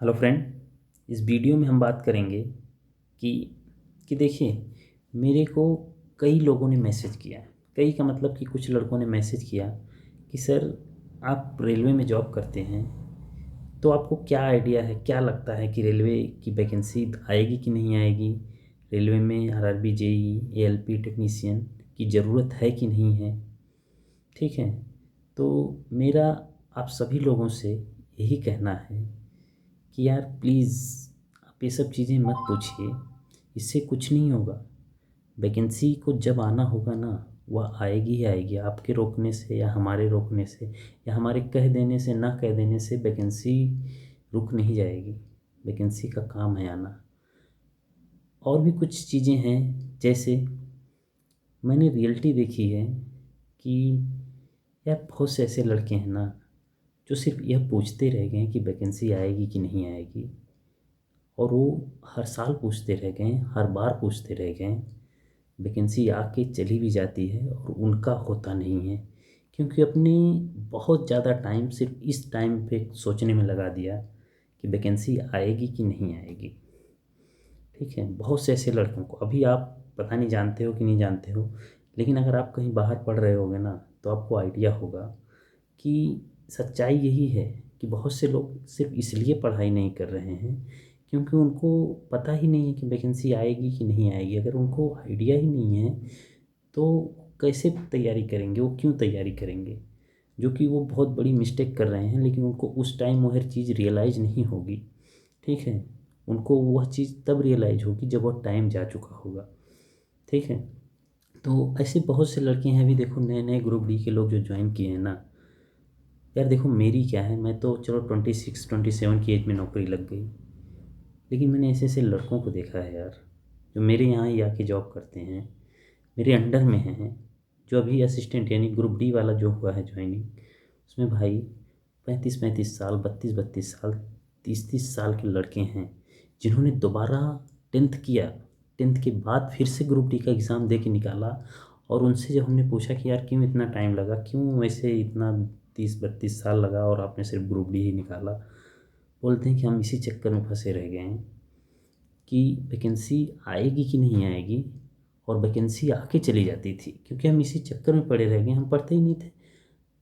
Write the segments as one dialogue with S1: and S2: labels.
S1: Hello friend. इस video में हम बात करेंगे कि देखिए, मेरे को कई लोगों ने मैसेज किया। कई का मतलब कि कुछ लड़कों ने मैसेज किया कि सर, आप रेलवे में जॉब करते हैं तो आपको क्या आइडिया है, क्या लगता है कि रेलवे की वैकेंसी आएगी कि नहीं आएगी, रेलवे में आरआरबी, जेई, एएलपी टेक्नीशियन की ज़रूरत है कि नहीं है। ठीक है, तो मेरा आप सभी लोगों से यही कहना है कि यार प्लीज़, आप ये सब चीज़ें मत पूछिए, इससे कुछ नहीं होगा। वैकेंसी को जब आना होगा ना, वह आएगी ही आएगी। आपके रोकने से या हमारे रोकने से या हमारे कह देने से, ना कह देने से वैकेंसी रुक नहीं जाएगी। वैकेंसी का काम है आना। और भी कुछ चीज़ें हैं, जैसे मैंने रियलिटी देखी है कि यार बहुत से ऐसे लड़के हैं ना जो सिर्फ यह पूछते रह गए हैं कि वैकेंसी आएगी कि नहीं आएगी, और वो हर साल पूछते रह गए, हर बार पूछते रह गए। वैकेंसी आके चली भी जाती है और उनका होता नहीं है, क्योंकि अपने बहुत ज़्यादा टाइम सिर्फ इस टाइम पे सोचने में लगा दिया कि वैकेंसी आएगी कि नहीं आएगी। ठीक है, बहुत से ऐसे लड़कों को अभी आप पता नहीं जानते हो कि नहीं जानते हो, लेकिन अगर आप कहीं बाहर पढ़ रहे होगे ना तो आपको आइडिया होगा कि सच्चाई यही है कि बहुत से लोग सिर्फ इसलिए पढ़ाई नहीं कर रहे हैं क्योंकि उनको पता ही नहीं है कि वैकेंसी आएगी कि नहीं आएगी। अगर उनको आइडिया ही नहीं है तो कैसे तैयारी करेंगे, वो क्यों तैयारी करेंगे, जो कि वो बहुत बड़ी मिस्टेक कर रहे हैं। लेकिन उनको उस टाइम वो हर चीज़ रियलाइज़ नहीं होगी। ठीक है, उनको वह चीज़ तब रियलाइज़ होगी जब वह टाइम जा चुका होगा। ठीक है, तो ऐसे बहुत से लड़के हैं। अभी देखो, नए नए ग्रुप डी के लोग जो ज्वाइन किए हैं ना, यार देखो मेरी क्या है, मैं तो चलो 26-27 की एज में नौकरी लग गई। लेकिन मैंने ऐसे ऐसे लड़कों को देखा है यार, जो मेरे यहाँ ही आके जॉब करते हैं, मेरे अंडर में हैं, जो अभी असिस्टेंट यानी ग्रुप डी वाला जो हुआ है ज्वाइनिंग, उसमें भाई 35-35 साल, 32-32 साल, 30-30 साल के लड़के हैं जिन्होंने दोबारा 10th किया। 10th के बाद फिर से ग्रुप डी का एग्ज़ाम दे के निकाला। और उनसे जब हमने पूछा कि यार क्यों इतना टाइम लगा, क्यों वैसे इतना 30-32 साल लगा और आपने सिर्फ ग्रुप डी ही निकाला, बोलते हैं कि हम इसी चक्कर में फंसे रह गए हैं कि वैकेंसी आएगी कि नहीं आएगी। और वैकेंसी आके चली जाती थी क्योंकि हम इसी चक्कर में पड़े रह गए, हम पढ़ते ही नहीं थे।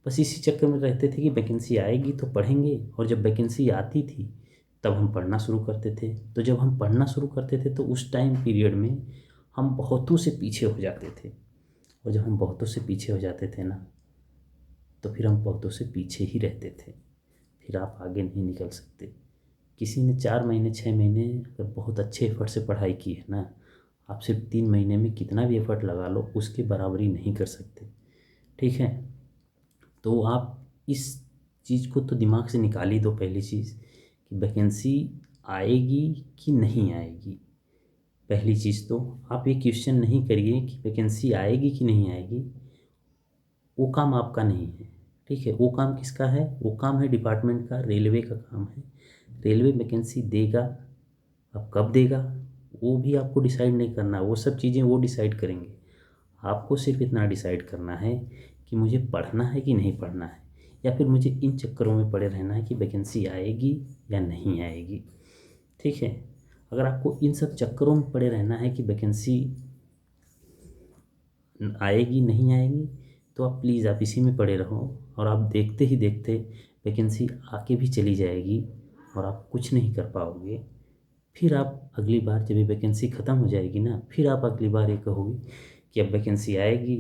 S1: बस इसी चक्कर में रहते थे कि वैकेंसी आएगी तो पढ़ेंगे, और जब वैकेंसी आती थी तब हम पढ़ना शुरू करते थे। तो जब हम पढ़ना शुरू करते थे तो उस टाइम पीरियड में हम बहुतों से पीछे हो जाते थे। और जब हम बहुतों से पीछे हो जाते थे ना, तो फिर हम बहुतों से पीछे ही रहते थे। फिर आप आगे नहीं निकल सकते। किसी ने 4 महीने 6 महीने अगर बहुत अच्छे एफर्ट से पढ़ाई की है ना, आप सिर्फ 3 महीने में कितना भी एफर्ट लगा लो उसकी बराबरी नहीं कर सकते। ठीक है, तो आप इस चीज़ को तो दिमाग से निकाल ही दो। पहली चीज़ कि वैकेंसी आएगी कि नहीं आएगी। पहली चीज़ तो आप ये क्वेश्चन नहीं करिए कि वैकेंसी आएगी कि नहीं आएगी। वो काम आपका नहीं है। ठीक है, वो काम किसका है? वो काम है डिपार्टमेंट का, रेलवे का काम है। रेलवे वैकेंसी देगा। अब कब देगा वो भी आपको डिसाइड नहीं करना, वो सब चीज़ें वो डिसाइड करेंगे। आपको सिर्फ इतना डिसाइड करना है कि मुझे पढ़ना है कि नहीं पढ़ना है, या फिर मुझे इन चक्करों में पड़े रहना है कि वैकेंसी आएगी या नहीं आएगी। ठीक है, अगर आपको इन सब चक्करों में पड़े रहना है कि वैकेंसी आएगी नहीं आएगी, तो आप प्लीज़ आप इसी में पड़े रहो, और आप देखते ही देखते वैकेंसी आके भी चली जाएगी और आप कुछ नहीं कर पाओगे। फिर आप अगली बार जब ये वैकेंसी ख़त्म हो जाएगी ना, फिर आप अगली बार ये कहोगे कि अब वैकेंसी आएगी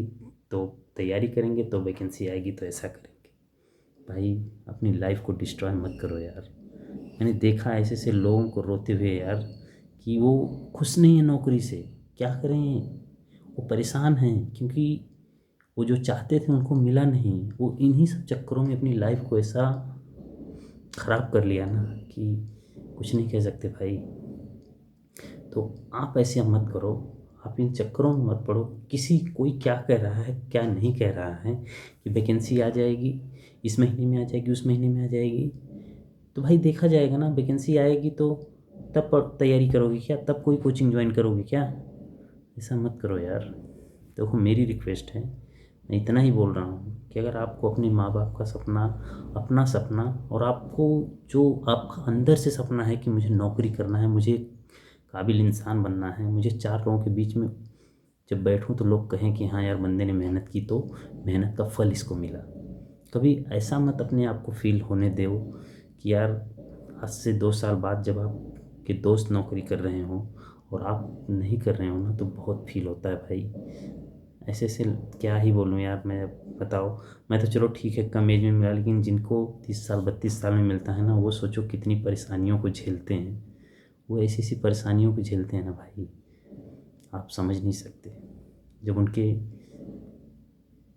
S1: तो तैयारी करेंगे, तो वैकेंसी आएगी तो ऐसा करेंगे। भाई, अपनी लाइफ को डिस्ट्रॉय मत करो यार। मैंने देखा ऐसे ऐसे लोगों को रोते हुए यार, कि वो खुश नहीं है नौकरी से। क्या करें, वो परेशान हैं क्योंकि वो जो चाहते थे उनको मिला नहीं। वो इन्हीं सब चक्करों में अपनी लाइफ को ऐसा ख़राब कर लिया ना कि कुछ नहीं कह सकते भाई। तो आप ऐसे मत करो, आप इन चक्करों में मत पड़ो। किसी कोई क्या कह रहा है क्या नहीं कह रहा है कि वैकेंसी आ जाएगी, इस महीने में आ जाएगी, उस महीने में आ जाएगी, तो भाई देखा जाएगा ना। वैकेंसी आएगी तो तब तैयारी करोगे क्या? तब कोई कोचिंग ज्वाइन करोगे क्या? ऐसा मत करो यार। देखो मेरी रिक्वेस्ट है, मैं इतना ही बोल रहा हूँ कि अगर आपको अपने माँ बाप का सपना, अपना सपना, और आपको जो आपका अंदर से सपना है कि मुझे नौकरी करना है, मुझे काबिल इंसान बनना है, मुझे चार लोगों के बीच में जब बैठूं तो लोग कहें कि हाँ यार बंदे ने मेहनत की तो मेहनत का फल इसको मिला। कभी ऐसा मत अपने आप को फील होने दो कि यार आज से 2 साल बाद जब आपके दोस्त नौकरी कर रहे हो और आप नहीं कर रहे हो ना, तो बहुत फील होता है भाई। ऐसे ऐसे क्या ही बोलूँ यार मैं, बताओ। मैं तो चलो ठीक है कम एज में मिला, लेकिन जिनको 30 साल 32 साल में मिलता है ना, वो सोचो कितनी परेशानियों को झेलते हैं। वो ऐसी ऐसी परेशानियों को झेलते हैं ना भाई, आप समझ नहीं सकते। जब उनके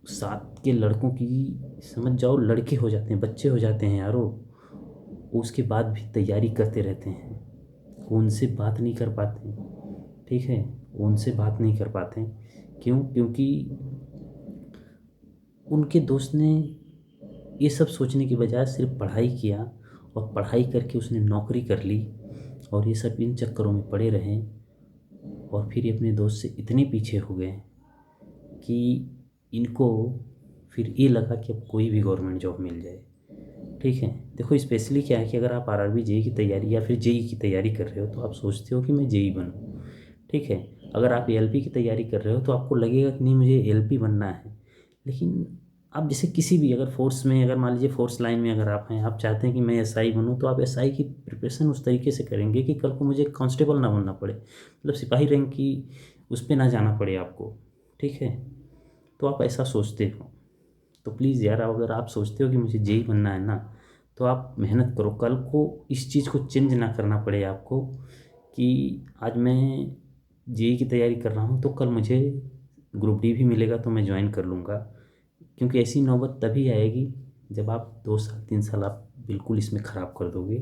S1: साथ के लड़कों की, समझ जाओ लड़के हो जाते हैं, बच्चे हो जाते हैं यारो, वो उसके बाद भी तैयारी करते रहते हैं। वो उनसे बात नहीं कर पाते, ठीक है, वो उनसे बात नहीं कर पाते। क्यों? क्योंकि उनके दोस्त ने ये सब सोचने की बजाय सिर्फ पढ़ाई किया, और पढ़ाई करके उसने नौकरी कर ली, और ये सब इन चक्करों में पड़े रहें, और फिर ये अपने दोस्त से इतने पीछे हो गए कि इनको फिर ये लगा कि अब कोई भी गवर्नमेंट जॉब मिल जाए। ठीक है, देखो स्पेशली क्या है कि अगर आप आरआरबी जेई की तैयारी या फिर जेई की तैयारी कर रहे हो तो आप सोचते हो कि मैं जेई बनूं। ठीक है, अगर आप एलपी की तैयारी कर रहे हो तो आपको लगेगा कि नहीं मुझे एलपी बनना है। लेकिन आप जैसे किसी भी अगर फोर्स में, अगर मान लीजिए फोर्स लाइन में अगर आप हैं, आप चाहते हैं कि मैं एसआई बनूं, तो आप एसआई की प्रिपरेशन उस तरीके से करेंगे कि कल को मुझे कांस्टेबल ना बनना पड़े, मतलब सिपाही रैंक की उस पर ना जाना पड़े आपको। ठीक है, तो आप ऐसा सोचते हो तो प्लीज़ यार, अगर आप सोचते हो कि मुझे जेई बनना है ना, तो आप मेहनत करो, कल को इस चीज़ को चेंज ना करना पड़े आपको कि आज मैं जेई की तैयारी कर रहा हूँ तो कल मुझे ग्रुप डी भी मिलेगा तो मैं ज्वाइन कर लूँगा। क्योंकि ऐसी नौबत तभी आएगी जब आप 2 साल 3 साल आप बिल्कुल इसमें ख़राब कर दोगे,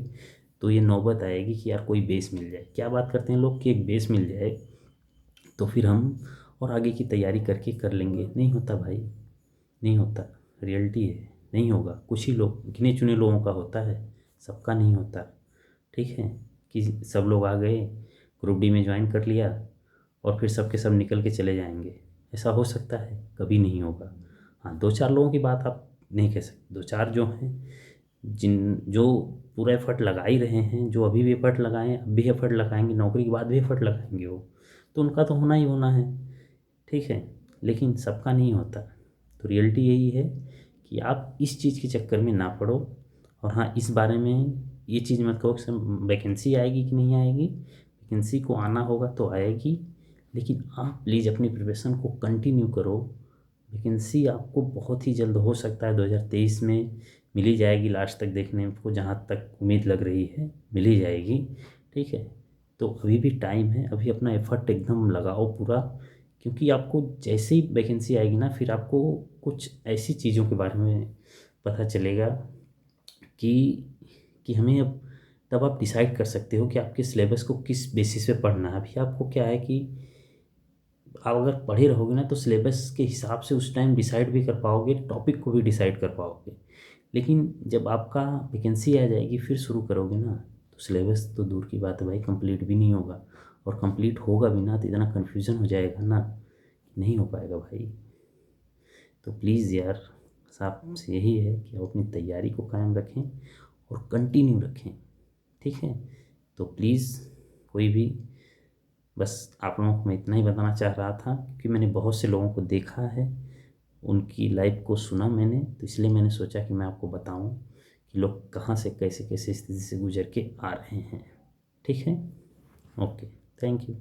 S1: तो ये नौबत आएगी कि यार कोई बेस मिल जाए। क्या बात करते हैं लोग कि एक बेस मिल जाए तो फिर हम और आगे की तैयारी करके कर लेंगे। नहीं होता भाई, नहीं होता, रियलिटी है, नहीं होगा। कुछ ही लोग, गिने चुने लोगों का होता है, सबका नहीं होता। ठीक है, कि सब लोग आ गए, ग्रुप डी में ज्वाइन कर लिया और फिर सब के सब निकल के चले जाएंगे, ऐसा हो सकता है? कभी नहीं होगा। हाँ, 2 4 लोगों की बात आप नहीं कह सकते, 2 4 जो हैं, जिन जो पूरा एफर्ट लगा ही रहे हैं, जो अभी भी एफर्ट लगाएं, अब भी एफर्ट लगाएंगे, नौकरी के बाद भी एफर्ट लगाएंगे, वो तो उनका तो होना ही होना है। ठीक है, लेकिन सबका नहीं होता। तो रियलिटी यही है कि आप इस चीज़ के चक्कर में ना पड़ो। और हाँ, इस बारे में ये चीज़ मत कहो कि वैकेंसी आएगी कि नहीं आएगी, वैकेंसी को आना होगा तो आएगी, लेकिन आप प्लीज़ अपनी प्रिपरेशन को कंटिन्यू करो। वैकेंसी आपको बहुत ही जल्द, हो सकता है 2023 में मिल ही जाएगी, लास्ट तक देखने को जहाँ तक उम्मीद लग रही है मिल ही जाएगी। ठीक है, तो अभी भी टाइम है, अभी अपना एफर्ट एकदम लगाओ पूरा। क्योंकि आपको जैसे ही वैकेंसी आएगी ना, फिर आपको कुछ ऐसी चीज़ों के बारे में पता चलेगा कि हमें अब, तब आप डिसाइड कर सकते हो कि आपके सिलेबस को किस बेसिस पे पढ़ना है। अभी आपको क्या है कि आप अगर पढ़े रहोगे ना तो सिलेबस के हिसाब से उस टाइम डिसाइड भी कर पाओगे, टॉपिक को भी डिसाइड कर पाओगे। लेकिन जब आपका वैकेंसी आ जाएगी फिर शुरू करोगे ना, तो सिलेबस तो दूर की बात है भाई, कंप्लीट भी नहीं होगा। और कंप्लीट होगा भी ना तो इतना कन्फ्यूज़न हो जाएगा ना, नहीं हो पाएगा भाई। तो प्लीज़ यार, बस आपसे यही है कि आप अपनी तैयारी को कायम रखें और कंटिन्यू रखें। ठीक है, तो प्लीज़ कोई भी, बस आप लोगों को मैं इतना ही बताना चाह रहा था क्योंकि मैंने बहुत से लोगों को देखा है, उनकी लाइफ को सुना मैंने, तो इसलिए मैंने सोचा कि मैं आपको बताऊं कि लोग कहाँ से कैसे कैसे स्थिति से गुजर के आ रहे हैं। ठीक है, ओके, थैंक यू।